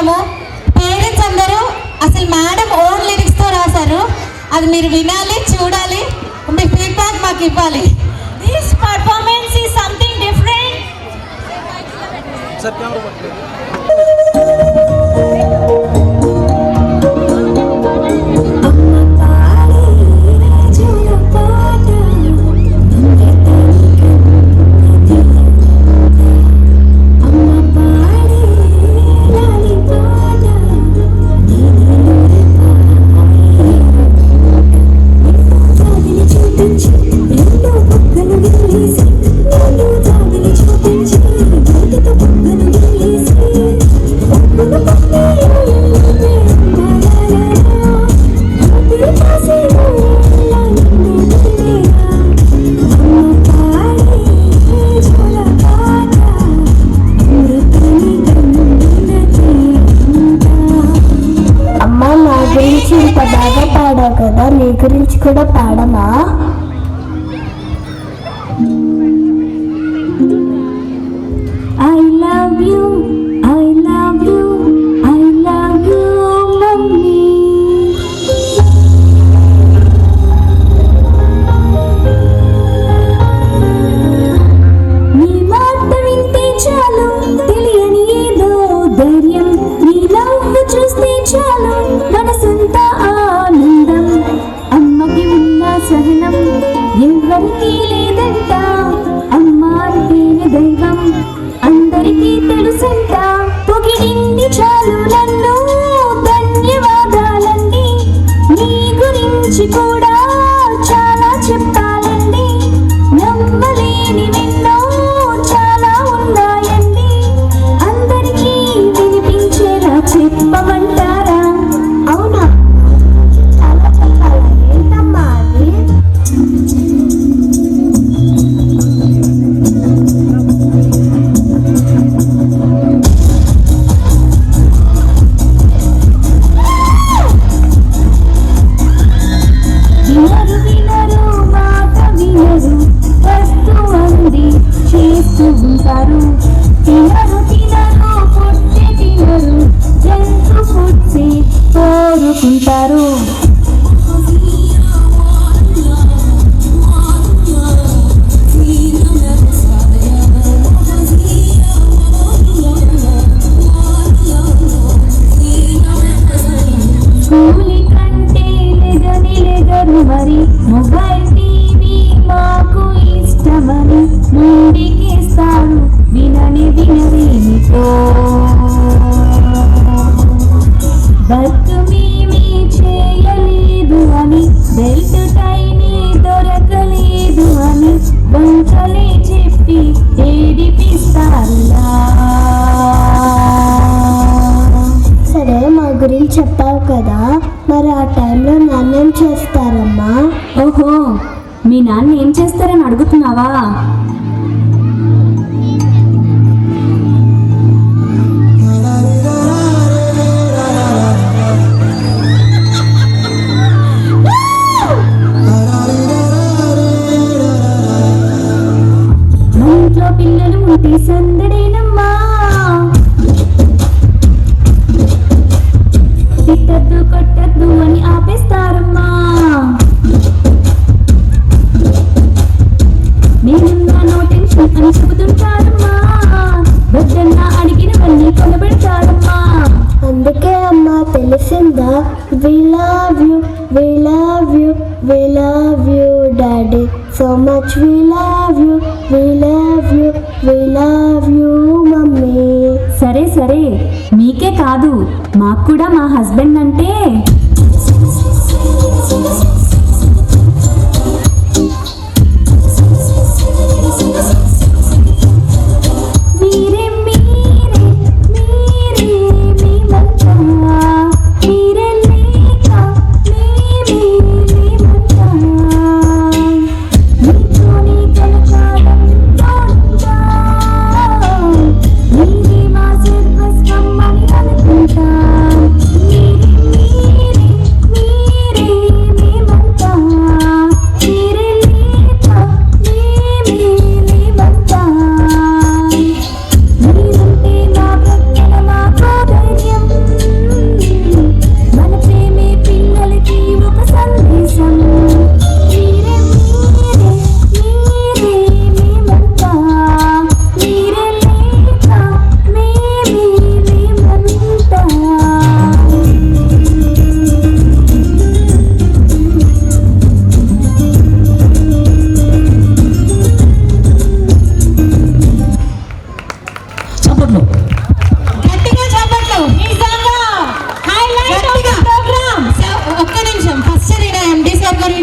పాడుతున్నాము. Parents అందరూ అసలు madam own లిరిక్స్తో రాశారు. అది మీరు వినాలి, చూడాలి, మీ ఫీడ్బ్యాక్ మాకు ఇవ్వాలి. This performance is something different. బాగా పాడావు కదా, నీ గురించి కూడా పాడమా? I love you, I love you, I love you, mummy. నీ మాట వింటే చాలు, తెలియని ఏదో ధైర్యం, నీ నవ్వు చూస్తే చాలు, మనసంతా ఆనందం. అమ్మకి ఉన్న సహనం ఎవరికీ లేదంట, అమ్మ అంటేనే దైవం, అందరికీ తెలుసంట. పొగిడింది చాలు నన్ను, ధన్యవాదాలండి. నీ గురించి కూడా చాలా చెప్పాలండి, నమ్మలేని ఎన్నో చాలా ఉన్నాయండి. అందరికీ వినిపించేలా చెప్పమంటారా? అవునా, చాలా చెప్పాలా? ఏంటమ్మా అది? ఉంటారు, తినరు తినరు పొట్టే తినరు, జంతు ఫుడ్సే కోరుకుంటారు. కూలి కంటే లెగరు మరి, మొబైల్ టీవీ మాకు ఇష్టమని ముందుకేస్తాడు వినవేమితో. వర్క్ మేమీ చేయలేదు అని, బెల్ట్ టైని దొరకలేదు అని వంకలే చెప్పి ఏడిపిస్తారులా. సరే, మా గురించి చెప్పావు కదా, మరి ఆ టైంలో నాన్నేం చేస్తారమ్మా? ఓహో, మీ నాన్న ఏం చేస్తారని అడుగుతున్నావా? మా ఇంట్లో పిల్లలు ఉంటే సందడేనమ్మా, తిట్టద్దు కొట్టద్దు అని ఆపేస్తారమ్మా. నేనున్నా నో టెన్షన్ అని చెబుతుంటారమ్మా, వద్దన్నా అడిగినవన్నీ కొనబెడతారమ్మా. అందుకే అమ్మా, తెలిసిందా? We love you, we love you, we love you daddy so much. We love you, we love you, we love you mummy. సరే సరే, మీకే కాదు మాకు కూడా మా హస్బెండ్ అంటే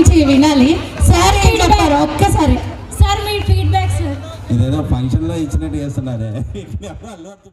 గురించి వినాలి. సార్ ఏం చెప్తారు ఒక్కసారి. సార్ మీ ఫీడ్బ్యాక్ సార్. ఇదేదో ఫంక్షన్లో ఇచ్చినట్టు చేస్తున్నారే.